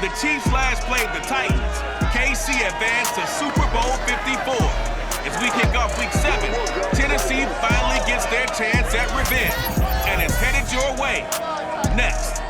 the Chiefs last played the Titans, KC advanced to Super Bowl 54. As we kick off Week 7, Tennessee finally gets their chance at revenge and is headed your way next.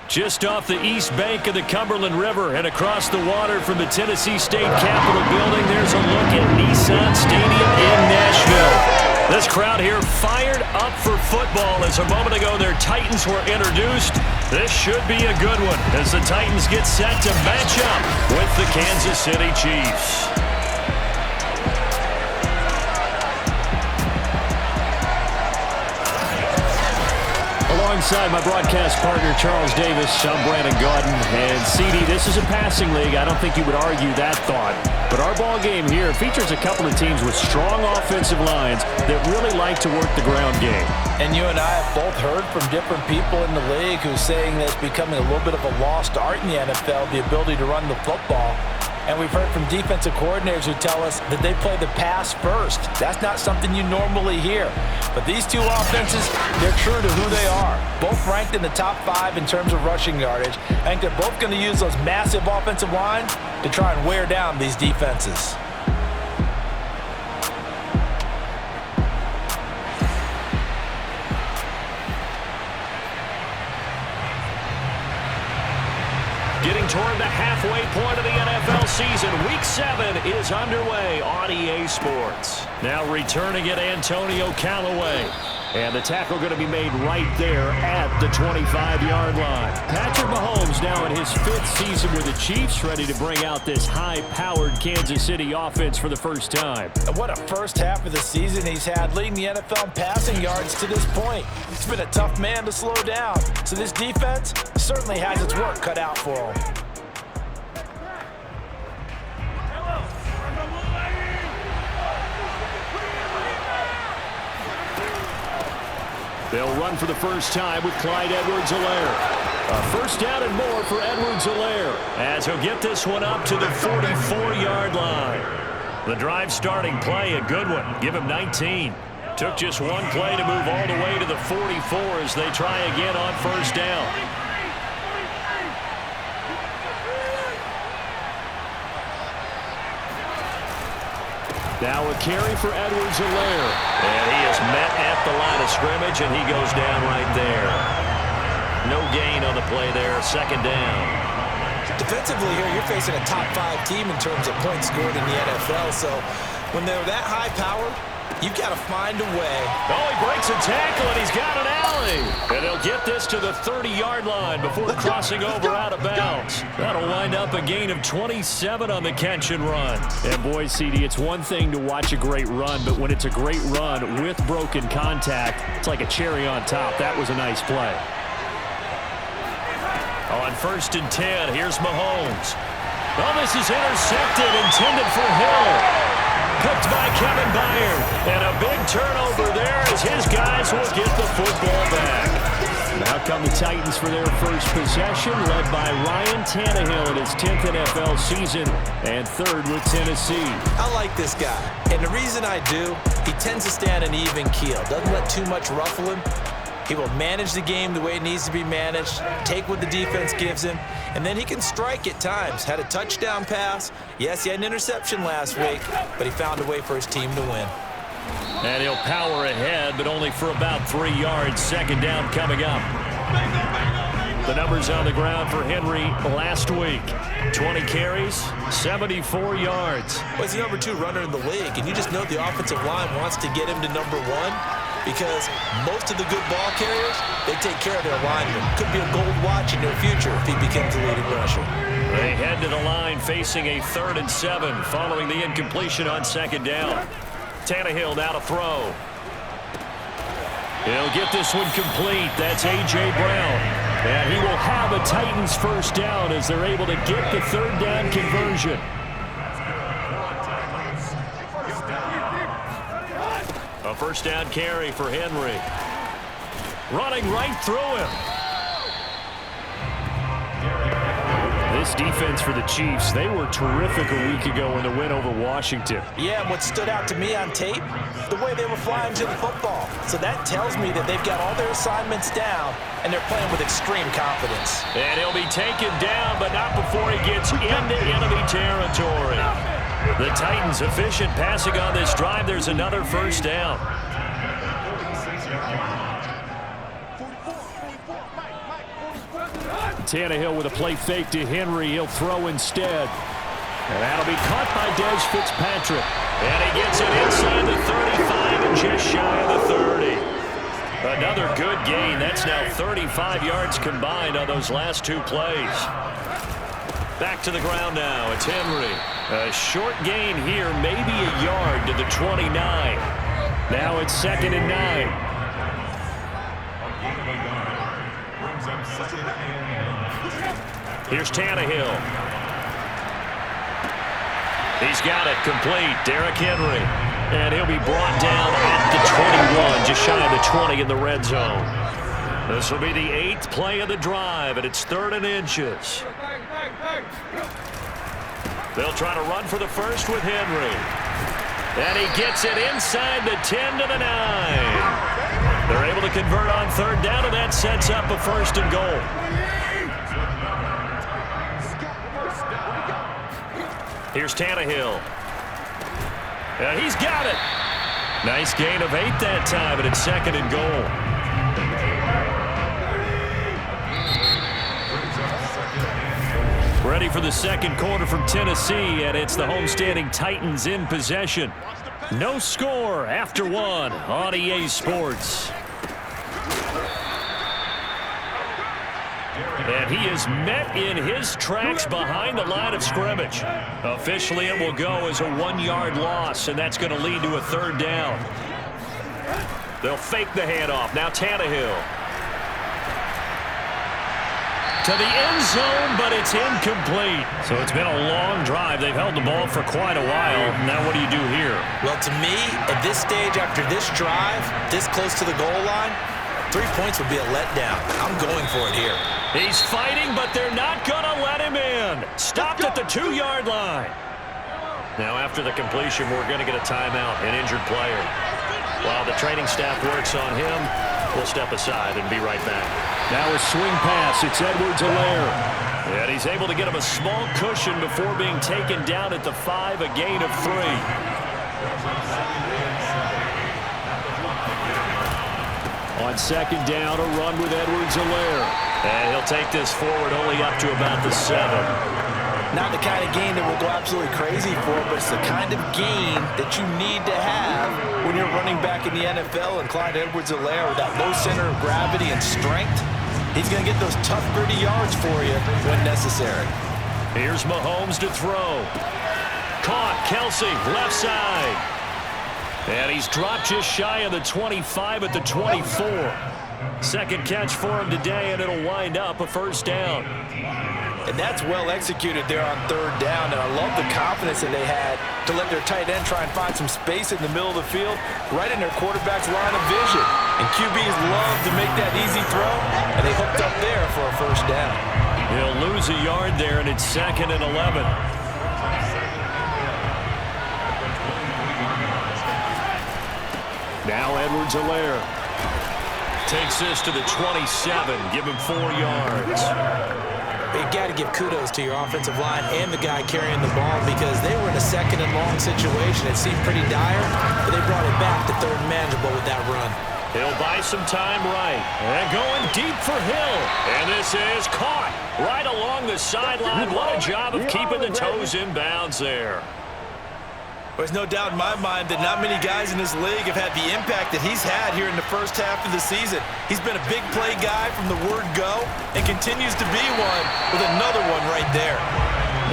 Just off the east bank of the Cumberland River and across the water from the Tennessee State Capitol building, there's a look at Nissan Stadium in Nashville. This crowd here fired up for football as a moment ago their Titans were introduced. This should be a good one as the Titans get set to match up with the Kansas City Chiefs. Alongside my broadcast partner, Charles Davis, I'm Brandon Gaudin. And CD, this is a passing league. I don't think you would argue that thought. But our ball game here features a couple of teams with strong offensive lines that really like to work the ground game. And you and I have both heard from different people in the league who's saying that it's becoming a little bit of a lost art in the NFL, the ability to run the football. And we've heard from defensive coordinators who tell us that they play the pass first. That's not something you normally hear. But these two offenses, they're true to who they are. Both ranked in the top 5 in terms of rushing yardage. I think they're both going to use those massive offensive lines to try and wear down these defenses. Getting toward the halfway point of the NFL season, Week 7 is underway on EA Sports. Now returning it, Antonio Callaway. And the tackle going to be made right there at the 25-yard line. Patrick Mahomes now in his 5th season with the Chiefs, ready to bring out this high-powered Kansas City offense for the first time. And what a first half of the season he's had, leading the NFL in passing yards to this point. He's been a tough man to slow down. So this defense certainly has its work cut out for him. They'll run for the first time with Clyde Edwards-Helaire. A first down and more for Edwards-Helaire as he'll get this one up to the 44-yard line. The drive starting play, a good one. Give him 19. Took just one play to move all the way to the 44 as they try again on first down. Now a carry for Edwards-Helaire. And he is met at the line of scrimmage, and he goes down right there. No gain on the play there, second down. Defensively here, you're facing a top 5 team in terms of points scored in the NFL. So when they're that high powered, you've got to find a way. Oh, he breaks a tackle, and he's got an alley. And he'll get this to the 30-yard line before crossing over out of bounds. That'll wind up a gain of 27 on the catch and run. And boy, CD, it's one thing to watch a great run, but when it's a great run with broken contact, it's like a cherry on top. That was a nice play. On 1st and 10, here's Mahomes. Oh, this is intercepted, intended for Hill. Picked by Kevin Byard. And a big turnover there as his guys will get the football back. Now come the Titans for their first possession, led by Ryan Tannehill in his 10th NFL season and 3rd with Tennessee. I like this guy, and the reason I do, he tends to stay on an even keel. Doesn't let too much ruffle him. He will manage the game the way it needs to be managed, take what the defense gives him, and then he can strike at times. Had a touchdown pass. Yes, he had an interception last week, but he found a way for his team to win. And he'll power ahead, but only for about 3 yards. Second down coming up. The numbers on the ground for Henry last week. 20 carries, 74 yards. Well, he's the number 2 runner in the league, and you just know the offensive line wants to get him to number 1 because most of the good ball carriers, they take care of their linemen. Could be a gold watch in their future if he becomes the leading rusher. They head to the line facing a 3rd and 7 following the incompletion on second down. Tannehill now to throw. He'll get this one complete. That's A.J. Brown. And he will have a Titans first down as they're able to get the 3rd down conversion. A first down carry for Henry. Running right through him. This defense for the Chiefs, they were terrific a week ago in the win over Washington. Yeah, and what stood out to me on tape, the way they were flying to the football. So that tells me that they've got all their assignments down, and they're playing with extreme confidence. And he'll be taken down, but not before he gets into enemy territory. The Titans efficient passing on this drive. There's another first down. Tannehill with a play fake to Henry. He'll throw instead. And that'll be caught by Des Fitzpatrick. And he gets it inside the 35 and just shy of the 30. Another good gain. That's now 35 yards combined on those last two plays. Back to the ground now. It's Henry. A short gain here, maybe a yard to the 29. Now it's 2nd and 9. Here's Tannehill. He's got it complete. Derrick Henry. And he'll be brought down at the 21, just shy of the 20 in the red zone. This will be the 8th play of the drive, and it's 3rd and inches. They'll try to run for the first with Henry. And he gets it inside the 10 to the 9. They're able to convert on 3rd down, and that sets up a 1st and goal. Here's Tannehill. And he's got it. Nice gain of 8 that time, and it's 2nd and goal. Ready for the second quarter from Tennessee, and it's the homestanding Titans in possession. No score after 1 on EA Sports. And he is met in his tracks behind the line of scrimmage. Officially, it will go as a 1-yard loss, and that's going to lead to a 3rd down. They'll fake the handoff. Now Tannehill. To the end zone, but it's incomplete. So it's been a long drive. They've held the ball for quite a while. Now what do you do here? Well, to me, at this stage after this drive, this close to the goal line, 3 points would be a letdown. I'm going for it here. He's fighting, but they're not going to let him in. Stopped at the 2-yard line. Now, after the completion, we're going to get a timeout, an injured player. While the training staff works on him, we'll step aside and be right back. Now a swing pass. It's Edwards-Helaire. And he's able to get him a small cushion before being taken down at the 5, a gain of 3. On 2nd down, a run with Edwards-Helaire. And he'll take this forward only up to about the 7. Not the kind of gain that we'll go absolutely crazy for, but it's the kind of gain that you need to have when you're running back in the NFL. And Clyde Edwards-Helaire, with that low center of gravity and strength, he's going to get those tough, gritty yards for you when necessary. Here's Mahomes to throw. Caught. Kelsey, left side. And he's dropped just shy of the 25 at the 24. Second catch for him today, and it'll wind up a 1st down. And that's well executed there on 3rd down, and I love the confidence that they had to let their tight end try and find some space in the middle of the field, right in their quarterback's line of vision. And QBs love to make that easy throw, and they hooked up there for a 1st down. He'll lose a yard there, and it's 2nd and 11. Now Edwards-Helaire takes this to the 27. Give him 4 yards. You got to give kudos to your offensive line and the guy carrying the ball, because they were in a 2nd and long situation. It seemed pretty dire, but they brought it back to 3rd and manageable with that run. He'll buy some time right. And going deep for Hill. And this is caught right along the sideline. What a job of keeping the toes in bounds there. There's no doubt in my mind that not many guys in this league have had the impact that he's had here in the first half of the season. He's been a big play guy from the word go and continues to be one with another one right there.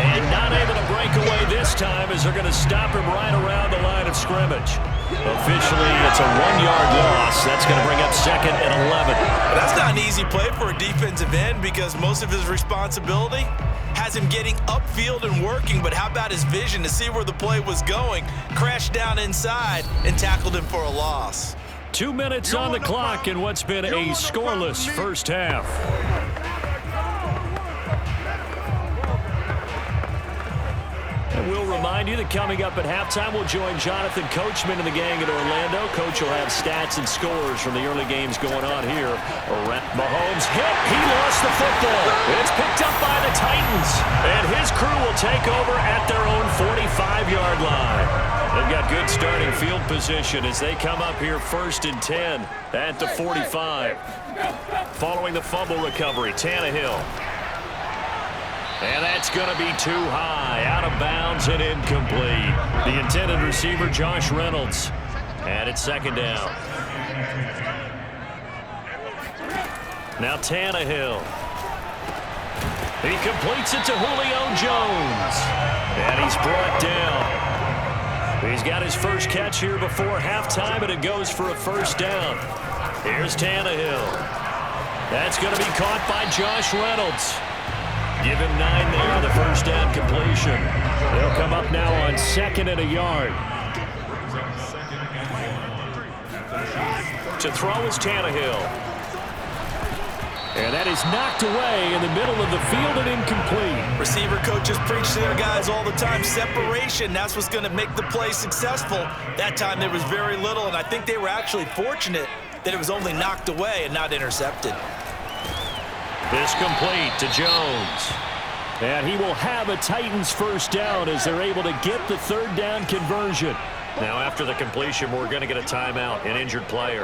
And not able to break away this time as they're going to stop him right around the line of scrimmage. Officially, it's a 1-yard loss. That's going to bring up 2nd and 11. That's not an easy play for a defensive end, because most of his responsibility has him getting upfield and working, but how about his vision to see where the play was going? Crashed down inside and tackled him for a loss. 2 minutes on the clock in what's been a scoreless first half. remind you that coming up at halftime, we'll join Jonathan Coachman and the gang in Orlando. Coach will have stats and scores from the early games going on here. Mahomes hit. He lost the football. It's picked up by the Titans. And his crew will take over at their own 45-yard line. They've got good starting field position as they come up here 1st and 10 at the 45. Following the fumble recovery, Tannehill. And that's going to be too high, out of bounds and incomplete. The intended receiver, Josh Reynolds. And it's 2nd down. Now Tannehill. He completes it to Julio Jones. And he's brought down. He's got his first catch here before halftime, and it goes for a 1st down. Here's Tannehill. That's going to be caught by Josh Reynolds. Give him 9 there on the 1st down completion. They'll come up now on 2nd and a yard. To throw is Tannehill. And that is knocked away in the middle of the field and incomplete. Receiver coaches preach to their guys all the time. Separation, that's what's going to make the play successful. That time there was very little, and I think they were actually fortunate that it was only knocked away and not intercepted. This complete to Jones. And he will have a Titans 1st down as they're able to get the 3rd down conversion. Now after the completion, we're going to get a timeout, an injured player.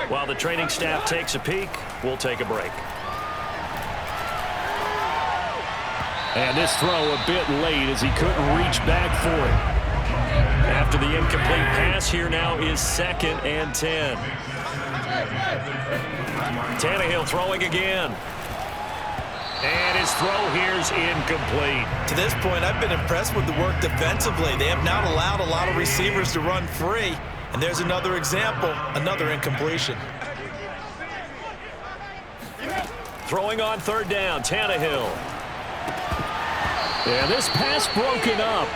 While the training staff takes a peek, we'll take a break. And this throw a bit late as he couldn't reach back for it. After the incomplete pass, here now is 2nd and 10. Tannehill throwing again. And his throw here is incomplete. To this point, I've been impressed with the work defensively. They have not allowed a lot of receivers to run free. And there's another example, another incompletion. Throwing on 3rd down, Tannehill. And this pass broken up.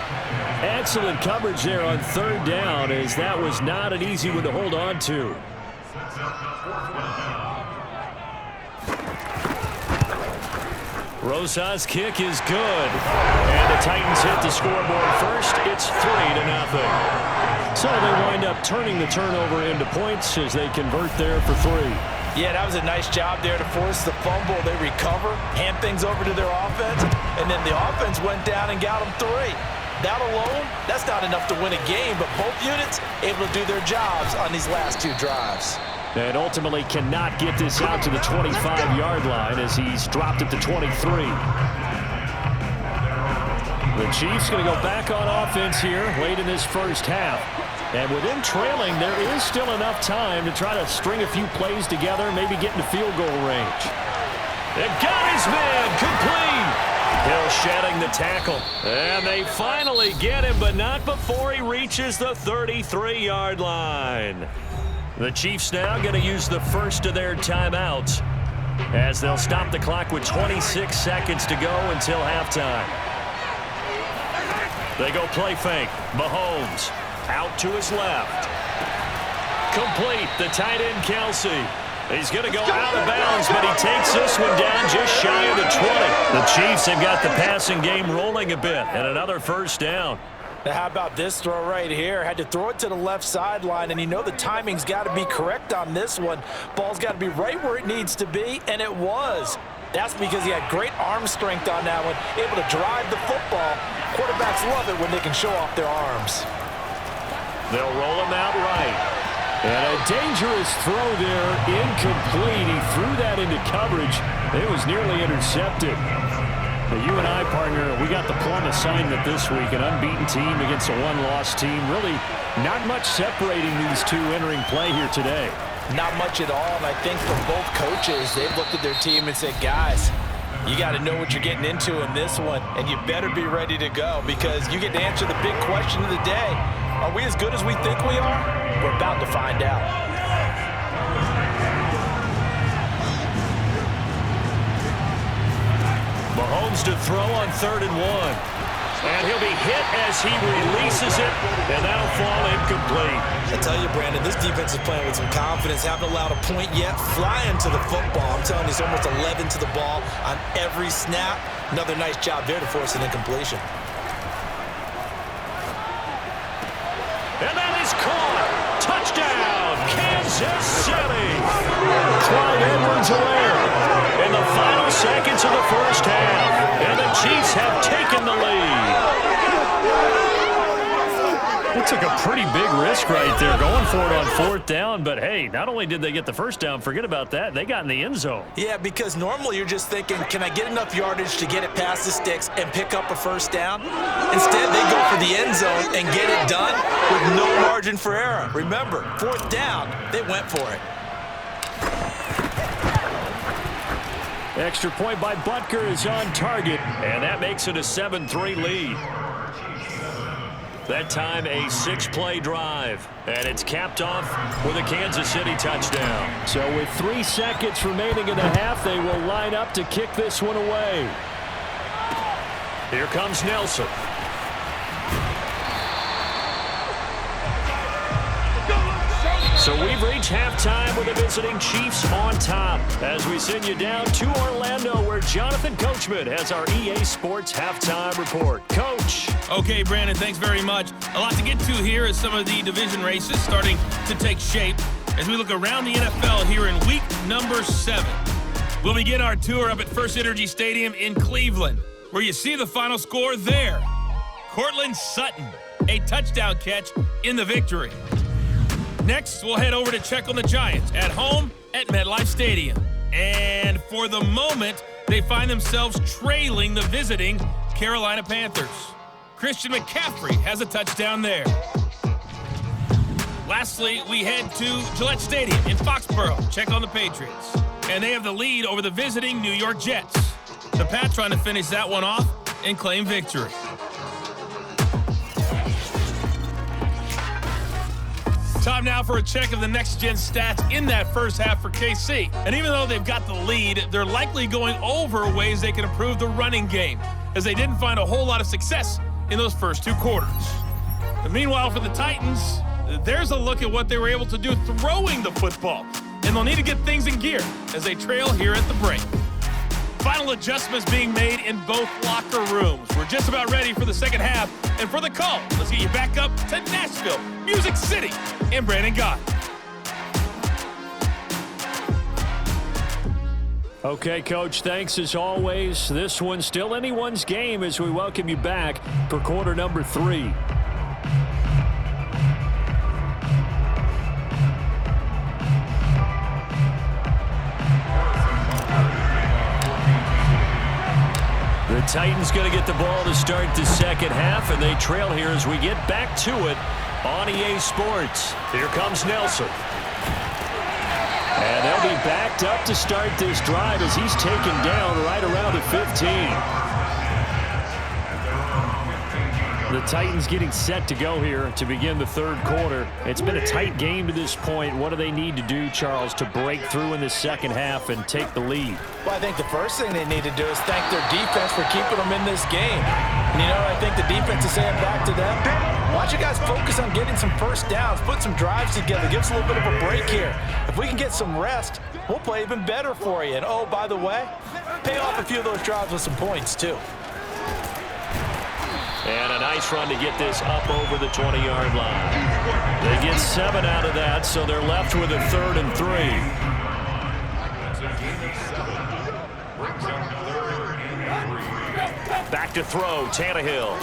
Excellent coverage there on 3rd down, as that was not an easy one to hold on to. Rosa's kick is good. And the Titans hit the scoreboard first. It's 3-0. So they wind up turning the turnover into points as they convert there for 3. Yeah, that was a nice job there to force the fumble. They recover, hand things over to their offense, and then the offense went down and got them 3. That alone, that's not enough to win a game, but both units able to do their jobs on these last 2 drives. And ultimately cannot get this out to the 25-yard line as he's dropped at the 23. The Chiefs going to go back on offense here late in this 1st half. And with him trailing, there is still enough time to try to string a few plays together, maybe get into field goal range. They've got his man complete. Hill shedding the tackle. And they finally get him, but not before he reaches the 33-yard line. The Chiefs now going to use the first of their timeouts as they'll stop the clock with 26 seconds to go until halftime. They go play fake. Mahomes out to his left. Complete. The tight end, Kelsey. He's going to go out of bounds, but he takes this one down just shy of the 20. The Chiefs have got the passing game rolling a bit, and another 1st down. Now how about this throw right here? Had to throw it to the left sideline, and you know the timing's got to be correct on this one. Ball's got to be right where it needs to be, and it was. That's because he had great arm strength on that one, able to drive the football. Quarterbacks love it when they can show off their arms. They'll roll him out right. And a dangerous throw there, incomplete. He threw that into coverage. It was nearly intercepted. But you and I, partner, we got the plum assignment this week, an unbeaten team against a one-loss team. Really not much separating these two entering play here today. Not much at all, and I think from both coaches, they've looked at their team and said, guys, you got to know what you're getting into in this one, and you better be ready to go because you get to answer the big question of the day. Are we as good as we think we are? We're about to find out. Mahomes to throw on 3rd and 1. And he'll be hit as he releases it, and that'll fall incomplete. I tell you, Brandon, this defense is playing with some confidence. Haven't allowed a point yet. Flying to the football. I'm telling you, it's almost 11 to the ball on every snap. Another nice job there to force an incompletion. And that is caught. Touchdown, Kansas City. Clyde Edwards-Helaire in the final seconds of the first half. And the Chiefs have taken the lead. It took a pretty big risk right there going for it on 4th down. But, hey, not only did they get the first down, forget about that, they got in the end zone. Yeah, because normally you're just thinking, can I get enough yardage to get it past the sticks and pick up a first down? Instead, they go for the end zone and get it done with no margin for error. Remember, 4th down, they went for it. Extra point by Butker is on target, and that makes it a 7-3 lead. That time a 6-play drive, and it's capped off with a Kansas City touchdown. So with 3 seconds remaining in the half, they will line up to kick this one away. Here comes Nelson. So we've reached halftime with the visiting Chiefs on top as we send you down to Orlando where Jonathan Coachman has our EA Sports halftime report. Coach. Okay, Brandon, thanks very much. A lot to get to here as some of the division races starting to take shape as we look around the NFL here in week number 7. We'll begin our tour up at First Energy Stadium in Cleveland, where you see the final score there. Cortland Sutton, a touchdown catch in the victory. Next, we'll head over to check on the Giants at home at MetLife Stadium. And for the moment, they find themselves trailing the visiting Carolina Panthers. Christian McCaffrey has a touchdown there. Lastly, we head to Gillette Stadium in Foxborough, check on the Patriots. And they have the lead over the visiting New York Jets. The Pats trying to finish that one off and claim victory. Time now for a check of the next-gen stats in that first half for KC. And even though they've got the lead, they're likely going over ways they can improve the running game, as they didn't find a whole lot of success in those first 2 quarters. And meanwhile, for the Titans, there's a look at what they were able to do throwing the football. And they'll need to get things in gear as they trail here at the break. Final adjustments being made in both locker rooms. We're just about ready for the second half. And for the call, let's get you back up to Nashville, Music City, and Brandon Gott. Okay, Coach, thanks as always. This one's still anyone's game as we welcome you back for quarter number 3. The Titans going to get the ball to start the second half, and they trail here as we get back to it on EA Sports. Here comes Nelson. And they'll be backed up to start this drive as he's taken down right around the 15. The Titans getting set to go here to begin the third quarter. It's been a tight game to this point. What do they need to do, Charles, to break through in the second half and take the lead? Well, I think the first thing they need to do is thank their defense for keeping them in this game. And, you know, I think the defense is saying back to them, why don't you guys focus on getting some first downs, put some drives together, give us a little bit of a break here. If we can get some rest, we'll play even better for you. And, oh, by the way, pay off a few of those drives with some points, too. And a nice run to get this up over the 20-yard line. They get 7 out of that, so they're left with a 3rd and 3. Back to throw, Tannehill.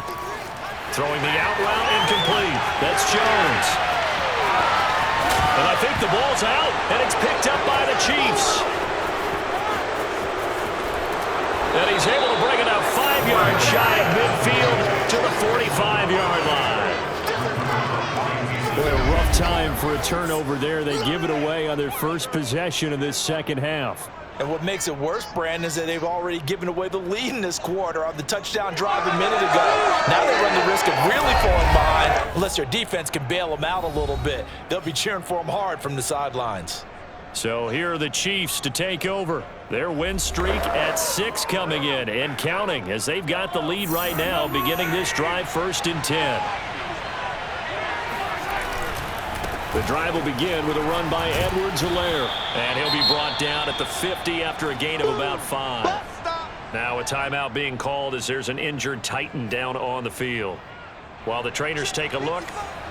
Throwing the out route, incomplete. That's Jones. And I think the ball's out, and it's picked up by the Chiefs. And he's able to bring it out 5 yards shy of midfield to the 45-yard line. Boy, a rough time for a turnover there. They give it away on their first possession of this second half. And what makes it worse, Brandon, is that they've already given away the lead in this quarter on the touchdown drive a minute ago. Now they run the risk of really falling behind unless their defense can bail them out a little bit. They'll be cheering for them hard from the sidelines. So here are the Chiefs to take over. Their win streak at 6 coming in and counting as they've got the lead right now beginning this drive 1st and 10. The drive will begin with a run by Edwards-Helaire. And he'll be brought down at the 50 after a gain of about 5. Now a timeout being called as there's an injured Titan down on the field. While the trainers take a look,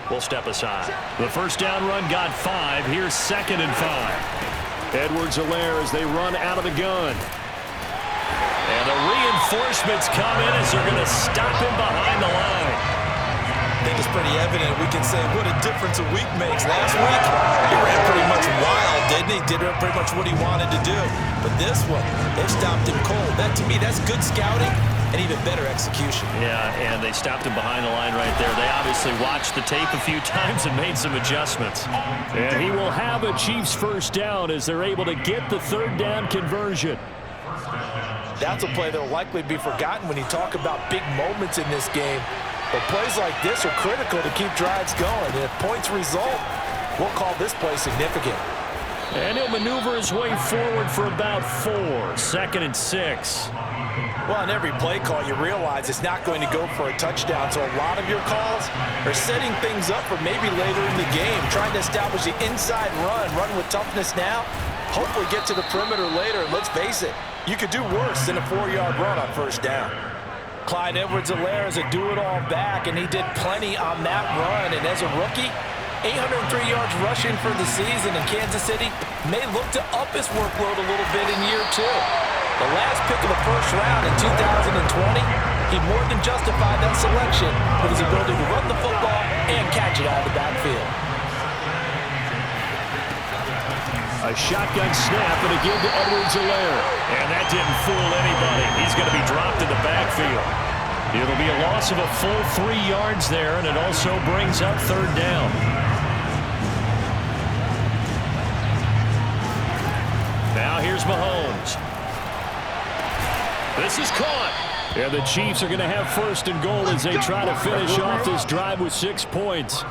will step aside. The first down run got 5. Here's 2nd and 5. Edwards-Helaire as they run out of the gun. And the reinforcements come in as they're going to stop him behind the line. I think it's pretty evident. We can say what a difference a week makes. Last week, he ran pretty much wild, didn't he? Did pretty much what he wanted to do. But this one, they've stopped him cold. That, to me, that's good scouting and even better execution. Yeah, and they stopped him behind the line right there. They obviously watched the tape a few times and made some adjustments. And he will have a Chiefs first down as they're able to get the 3rd down conversion. That's a play that will likely be forgotten when you talk about big moments in this game. But plays like this are critical to keep drives going. And if points result, we'll call this play significant. And he'll maneuver his way forward for about 4. 2nd and 6. Well, in every play call, you realize it's not going to go for a touchdown. So a lot of your calls are setting things up for maybe later in the game, trying to establish the inside run with toughness now, hopefully get to the perimeter later. And let's face it, you could do worse than a 4-yard run on first down. Clyde Edwards-Helaire is a do-it-all back, and he did plenty on that run. And as a rookie, 803 yards rushing for the season, in Kansas City may look to up his workload a little bit in year 2. The last pick of the first round in 2020, he more than justified that selection with his ability to run the football and catch it out of the backfield. A shotgun snap and a give to Edwards-Helaire. And that didn't fool anybody. He's going to be dropped in the backfield. It'll be a loss of a full 3 yards there, and it also brings up 3rd down. Now here's Mahomes. This is caught. And the Chiefs are going to have 1st and goal as they try to finish off this drive with 6 points.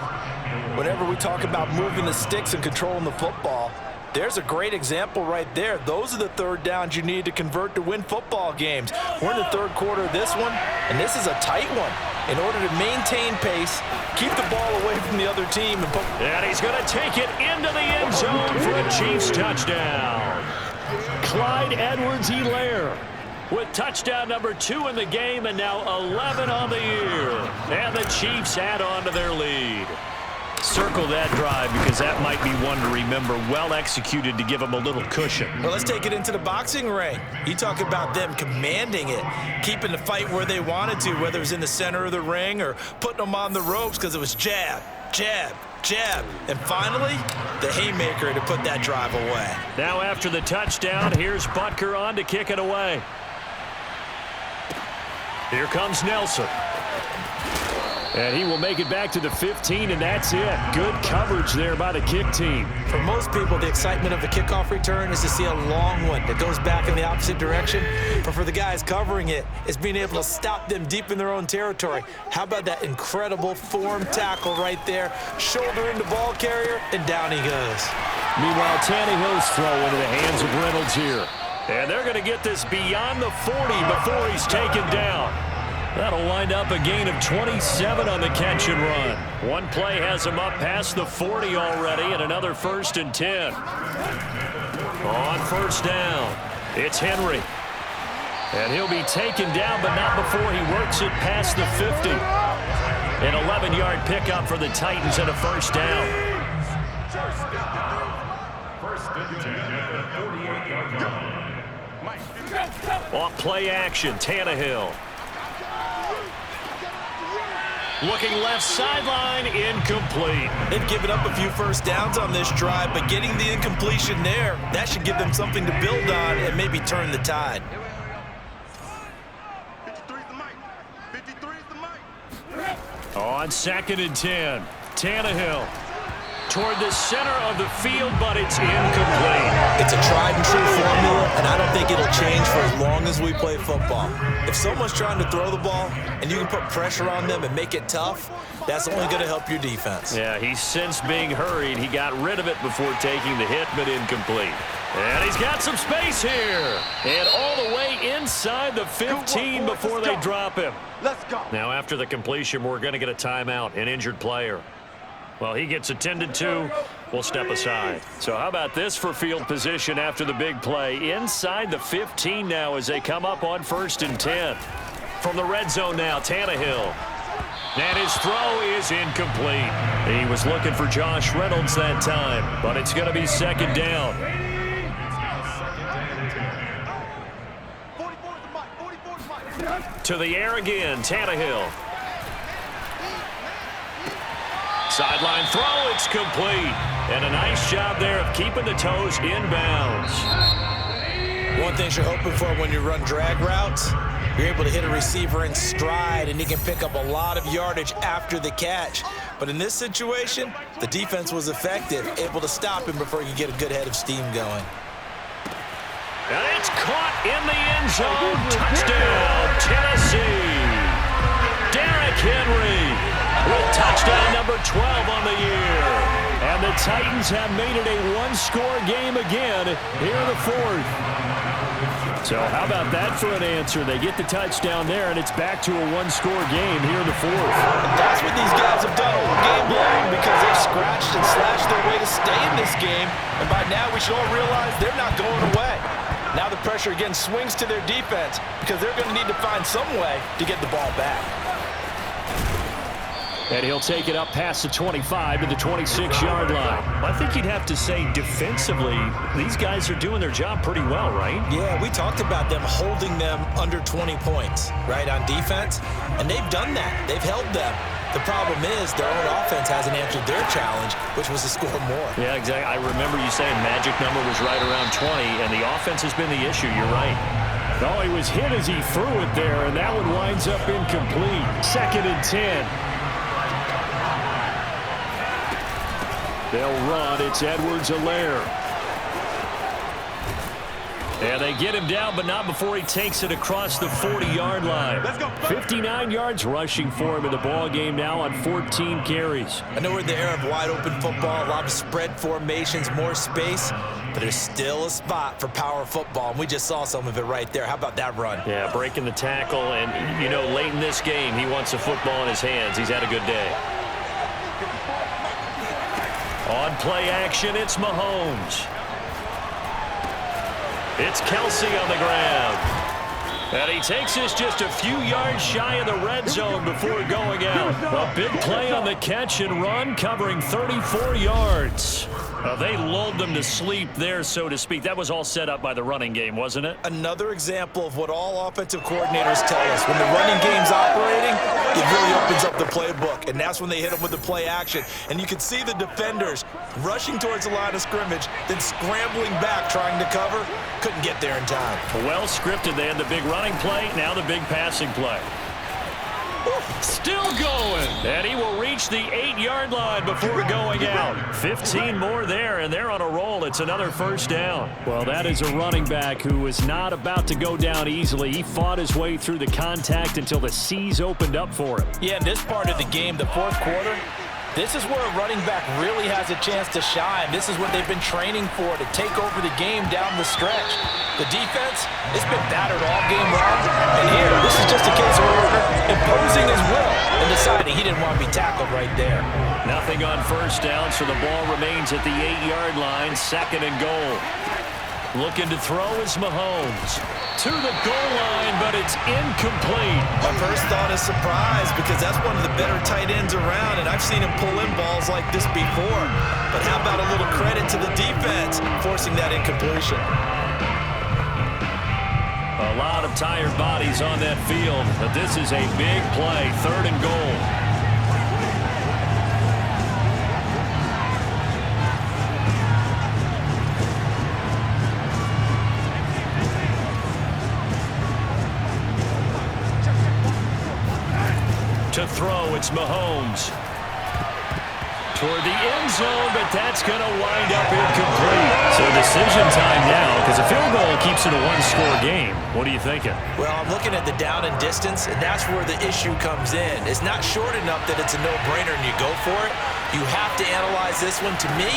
Whenever we talk about moving the sticks and controlling the football, there's a great example right there. Those are the 3rd downs you need to convert to win football games. We're in the 3rd quarter of this one, and this is a tight one. In order to maintain pace, keep the ball away from the other team. And he's going to take it into the end zone for a Chiefs touchdown. Clyde Edwards-Helaire with touchdown number 2 in the game, and now 11 on the year. And the Chiefs add on to their lead. Circle that drive because that might be one to remember. Well executed to give them a little cushion. Well, let's take it into the boxing ring. You talk about them commanding it, keeping the fight where they wanted to, whether it was in the center of the ring or putting them on the ropes because it was jab, jab, jab. And finally, the haymaker to put that drive away. Now after the touchdown, here's Butker on to kick it away. Here comes Nelson. And he will make it back to the 15, and that's it. Good coverage there by the kick team. For most people, the excitement of the kickoff return is to see a long one that goes back in the opposite direction. But for the guys covering it, it's being able to stop them deep in their own territory. How about that incredible form tackle right there? Shoulder into ball carrier, and down he goes. Meanwhile, Tannehill's throw into the hands of Reynolds here. And they're going to get this beyond the 40 before he's taken down. That'll wind up a gain of 27 on the catch and run. One play has him up past the 40 already, and another 1st and 10. On first down, it's Henry. And he'll be taken down, but not before he works it past the 50. An 11-yard pickup for the Titans and a 1st down. Off play action, Tannehill. Looking left sideline, incomplete. They've given up a few first downs on this drive, but getting the incompletion there, that should give them something to build on and maybe turn the tide. 53 is the mic. 53 is the mic. On 2nd and 10, Tannehill toward the center of the field, but it's incomplete. It's a tried and true formula, and I don't think it'll change for as long as we play football. If someone's trying to throw the ball and you can put pressure on them and make it tough, that's only going to help your defense. Yeah, he's since being hurried. He got rid of it before taking the hit, but incomplete. And he's got some space here. And all the way inside the 15 before they drop him. Let's go. Now, after the completion, we're going to get a timeout, an injured player. Well, he gets attended to. We'll step aside. So how about this for field position after the big play? Inside the 15 now as they come up on 1st and 10. From the red zone now, Tannehill. And his throw is incomplete. He was looking for Josh Reynolds that time, but it's going to be second down. 44 is the mic. 44 is the mic. To the air again, Tannehill. Sideline throw, it's complete. And a nice job there of keeping the toes in bounds. One thing you're hoping for when you run drag routes, you're able to hit a receiver in stride, and he can pick up a lot of yardage after the catch. But in this situation, the defense was effective, able to stop him before he could get a good head of steam going. And it's caught in the end zone. Touchdown, Tennessee. Derrick Henry with touchdown number 12 on the year. And the Titans have made it a one-score game again here in the fourth. So how about that for an answer? They get the touchdown there, and it's back to a one-score game here in the fourth. That's what these guys have done all game long, because they've scratched and slashed their way to stay in this game. And by now, we should all realize they're not going away. Now the pressure again swings to their defense, because they're going to need to find some way to get the ball back. And he'll take it up past the 25 to the 26-yard line. I think you'd have to say defensively, these guys are doing their job pretty well, right? Yeah, we talked about them holding them under 20 points, right, on defense. And they've done that. They've held them. The problem is their own offense hasn't answered their challenge, which was to score more. Yeah, exactly. I remember you saying magic number was right around 20, and the offense has been the issue. You're right. Oh, he was hit as he threw it there, and that one winds up incomplete. 2nd and 10. They'll run. It's Edwards-Helaire. And they get him down, but not before he takes it across the 40-yard line. 59 yards rushing for him in the ball game now on 14 carries. I know we're in the era of wide-open football, a lot of spread formations, more space, but there's still a spot for power football, and we just saw some of it right there. How about that run? Yeah, breaking the tackle, and, you know, late in this game, he wants the football in his hands. He's had a good day. On play action, it's Mahomes. It's Kelsey on the ground. And he takes us just a few yards shy of the red zone before going out. A big play on the catch and run, covering 34 yards. They lulled them to sleep there, so to speak. That was all set up by the running game, wasn't it? Another example of what all offensive coordinators tell us. When the running game's operating, it really opens up the playbook, and that's when they hit them with the play action. And you can see the defenders rushing towards the line of scrimmage, then scrambling back trying to cover. Couldn't get there in time. Well scripted. They had the big running play, now the big passing play. Still going, and he will reach the 8-yard line before going out. 15 more there, and they're on a roll. It's another first down. Well, that is a running back who is not about to go down easily. He fought his way through the contact until the seas opened up for him. Yeah, in this part of the game, the fourth quarter, this is where a running back really has a chance to shine. This is what they've been training for, to take over the game down the stretch. The defense, it's been battered all game long. And here, this is just a case of imposing his will and deciding he didn't want to be tackled right there. Nothing on first down, so the ball remains at the 8-yard line, 2nd and goal. Looking to throw is Mahomes. To the goal line, but it's incomplete. My first thought is surprise, because that's one of the better tight ends around, and I've seen him pull in balls like this before. But how about a little credit to the defense forcing that incompletion? A lot of tired bodies on that field, but this is a big play, 3rd and goal. To throw, it's Mahomes. Toward the end zone, but that's going to wind up incomplete. So decision time now, because a field goal keeps it a one-score game. What are you thinking? Well, I'm looking at the down and distance, and that's where the issue comes in. It's not short enough that it's a no-brainer and you go for it. You have to analyze this one. To me,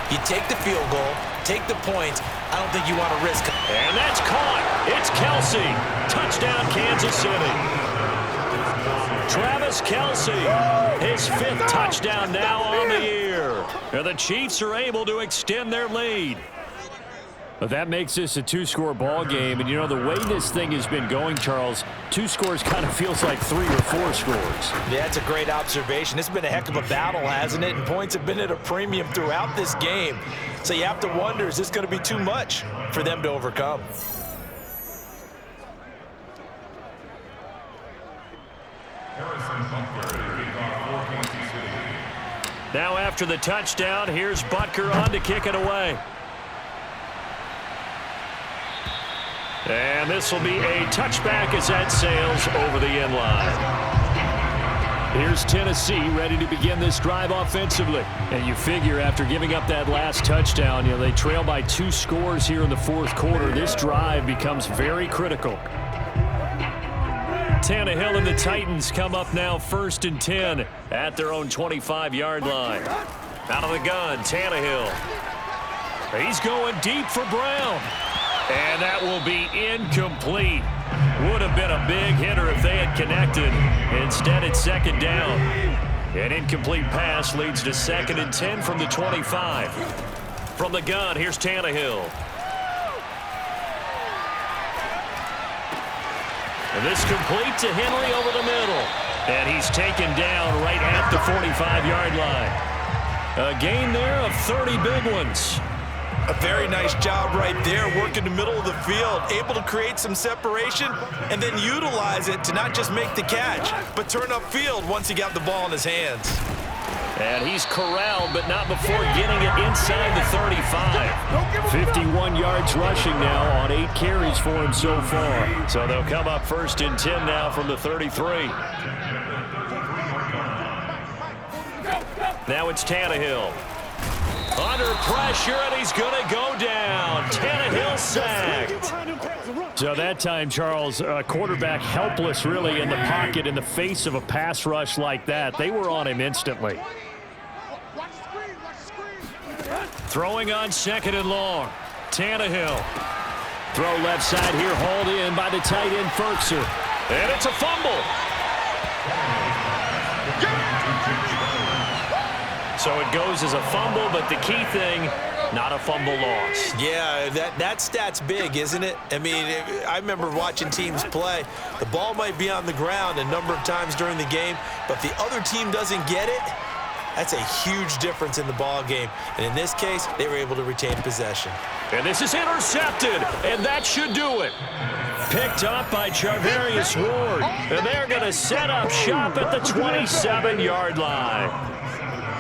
you take the field goal, take the points. I don't think you want to risk it. And that's caught. It's Kelsey. Touchdown, Kansas City. Travis Kelsey, his 5th touchdown now on the year. And the Chiefs are able to extend their lead. But that makes this a two-score ball game. And, you know, the way this thing has been going, Charles, 2 scores kind of feels like 3 or 4 scores. Yeah, that's a great observation. It's been a heck of a battle, hasn't it? And points have been at a premium throughout this game. So you have to wonder, is this going to be too much for them to overcome? Now after the touchdown, here's Butker on to kick it away. And this will be a touchback as that sails over the end line. Here's Tennessee ready to begin this drive offensively. And you figure after giving up that last touchdown, you know, they trail by 2 scores here in the 4th quarter. This drive becomes very critical. Tannehill and the Titans come up now 1st and 10 at their own 25-yard line. Out of the gun, Tannehill. He's going deep for Brown. And that will be incomplete. Would have been a big hitter if they had connected. Instead, it's 2nd down. An incomplete pass leads to 2nd and 10 from the 25. From the gun, here's Tannehill. And this complete to Henry over the middle. And he's taken down right at the 45-yard line. A gain there of 30 big ones. A very nice job right there, working the middle of the field, able to create some separation and then utilize it to not just make the catch, but turn upfield once he got the ball in his hands. And he's corralled, but not before getting it inside the 35. 51 yards rushing now on 8 carries for him so far. So they'll come up 1st and 10 now from the 33. Now it's Tannehill. Under pressure, and he's going to go down. Tannehill sacked. So that time, Charles, quarterback helpless really in the pocket in the face of a pass rush like that. They were on him instantly. Throwing on 2nd and long. Tannehill. Throw left side here, hauled in by the tight end, Ferkser. And it's a fumble. So it goes as a fumble, but the key thing, not a fumble loss. Yeah, that stat's big, isn't it? I mean, I remember watching teams play. The ball might be on the ground a number of times during the game, but if the other team doesn't get it, that's a huge difference in the ball game. And in this case, they were able to retain possession. And this is intercepted, and that should do it. Picked up by Charvarius Ward, and they're going to set up shop at the 27-yard line.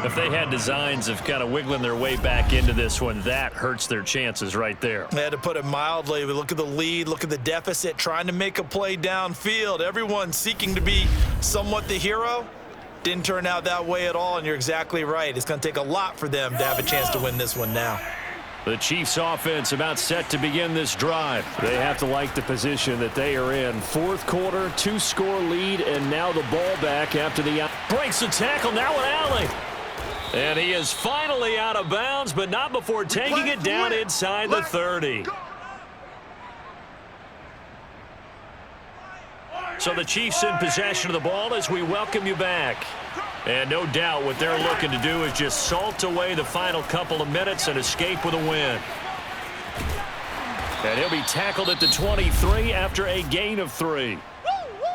If they had designs of kind of wiggling their way back into this one, that hurts their chances right there. I had to put it mildly. We look at the lead, look at the deficit, trying to make a play downfield. Everyone seeking to be somewhat the hero. Didn't turn out that way at all, and you're exactly right. It's going to take a lot for them to have a chance to win this one now. The Chiefs offense about set to begin this drive. They have to like the position that they are in. 4th quarter, 2-score lead, and now the ball back after the out. Breaks the tackle, now an alley. And he is finally out of bounds, but not before taking it down inside the 30. So the Chiefs in possession of the ball as we welcome you back. And no doubt what they're looking to do is just salt away the final couple of minutes and escape with a win. And he'll be tackled at the 23 after a gain of 3.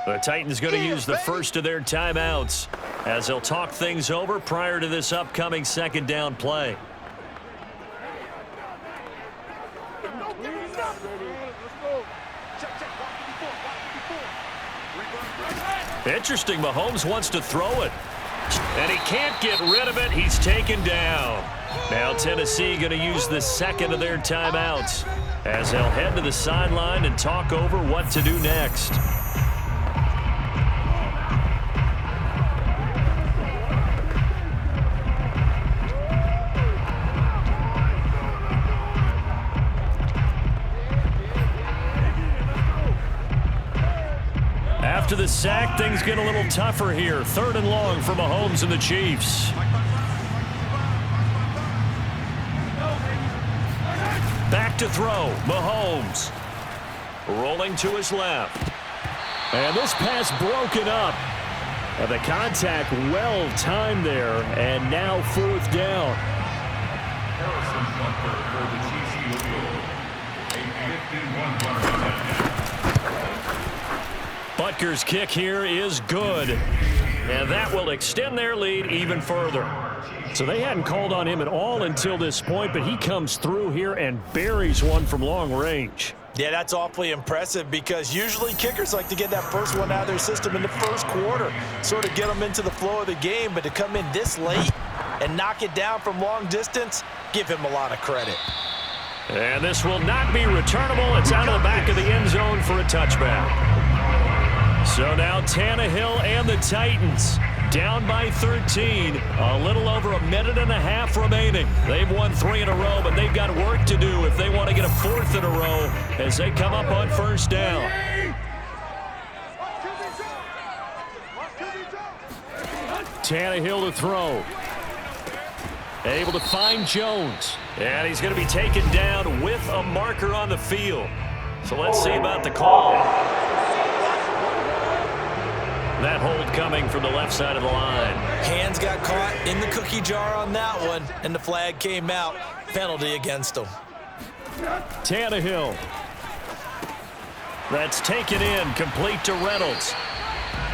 The Titans going to use the first of their timeouts as they'll talk things over prior to this upcoming 2nd down play. Interesting, Mahomes wants to throw it. And he can't get rid of it. He's taken down. Now Tennessee going to use the 2nd of their timeouts as they'll head to the sideline and talk over what to do next. After the sack, things get a little tougher here. 3rd and long for Mahomes and the Chiefs. Back to throw. Mahomes. Rolling to his left. And this pass broken up. And the contact well timed there. And now 4th down. Butker's kick here is good, and that will extend their lead even further. So they hadn't called on him at all until this point, but he comes through here and buries one from long range. Yeah, that's awfully impressive because usually kickers like to get that first one out of their system in the first quarter, sort of get them into the flow of the game, but to come in this late and knock it down from long distance, give him a lot of credit. And this will not be returnable. It's out of the back of the end zone for a touchback. So now Tannehill and the Titans down by 13. A little over a minute and a half remaining. They've won 3 in a row, but they've got work to do if they want to get a 4th in a row as they come up on first down. Tannehill to throw. Able to find Jones. And he's going to be taken down with a marker on the field. So let's see about the call. That hold coming from the left side of the line. Hands got caught in the cookie jar on that one, and the flag came out. Penalty against him. Tannehill. That's taken in, complete to Reynolds.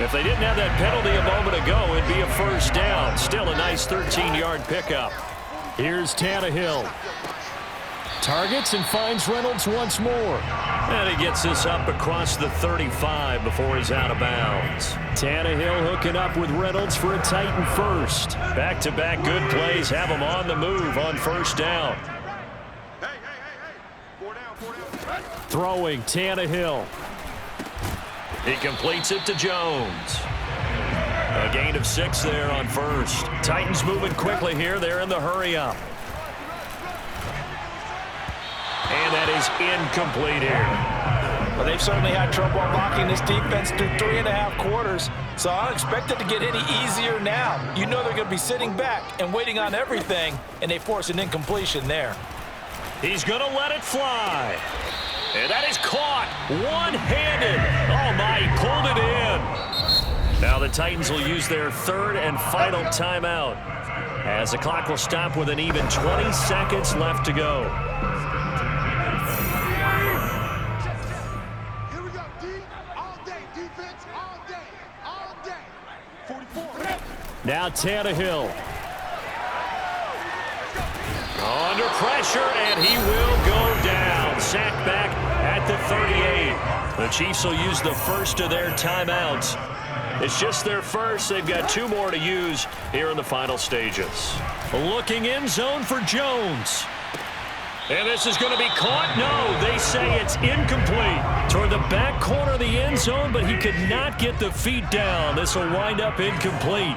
If they didn't have that penalty a moment ago, it'd be a first down. Still a nice 13-yard pickup. Here's Tannehill. Targets and finds Reynolds once more. And he gets this up across the 35 before he's out of bounds. Tannehill hooking up with Reynolds for a Titan first. Back-to-back good plays have him on the move on first down. Hey. 4 down. Throwing Tannehill. He completes it to Jones. A gain of 6 there on first. Titans moving quickly here. They're in the hurry-up. And that is incomplete here. Well, they've certainly had trouble unlocking this defense through 3.5 quarters, so I don't expect it to get any easier now. You know they're going to be sitting back and waiting on everything, and they force an incompletion there. He's going to let it fly. And that is caught one-handed. Oh, my, he pulled it in. Now the Titans will use their 3rd and final timeout as the clock will stop with an even 20 seconds left to go. Here we go, D. All day, defense, all day. 44. Now Tannehill. Under pressure, and he will go down. Sacked back at the 38. The Chiefs will use the first of their timeouts. It's just their first. They've got 2 more to use here in the final stages. Looking in zone for Jones. And this is going to be caught. No, they say it's incomplete. Toward the back corner of the end zone, but he could not get the feet down. This will wind up incomplete.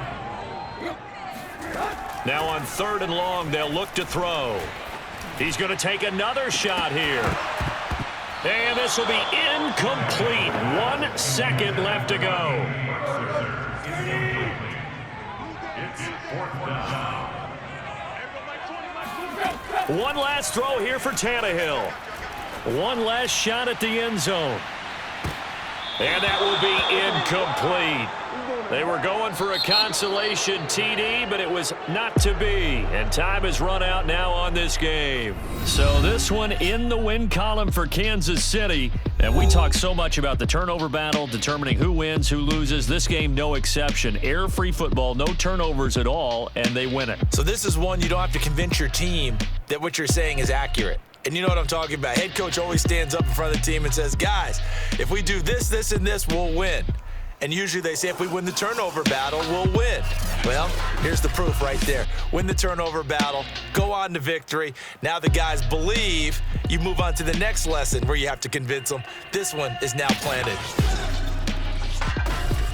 Now on 3rd and long, they'll look to throw. He's going to take another shot here. And this will be incomplete. 1 second left to go. One last throw here for Tannehill. One last shot at the end zone. And that will be incomplete. They were going for a consolation TD, but it was not to be. And time has run out now on this game. So this one in the win column for Kansas City. And we talk so much about the turnover battle, determining who wins, who loses. This game, no exception. Error-free football, no turnovers at all, and they win it. So this is one you don't have to convince your team that what you're saying is accurate. And you know what I'm talking about. Head coach always stands up in front of the team and says, guys, if we do this, this, and this, we'll win. And usually they say if we win the turnover battle, we'll win. Well, here's the proof right there. Win the turnover battle, go on to victory. Now the guys believe. You move on to the next lesson where you have to convince them. This one is now planted.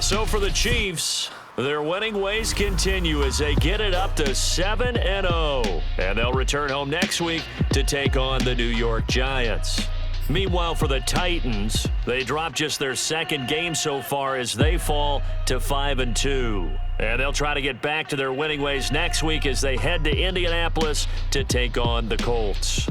So for the Chiefs, their winning ways continue as they get it up to 7-0. And they'll return home next week to take on the New York Giants. Meanwhile, for the Titans, they drop just their 2nd game so far as they fall to 5-2. And they'll try to get back to their winning ways next week as they head to Indianapolis to take on the Colts.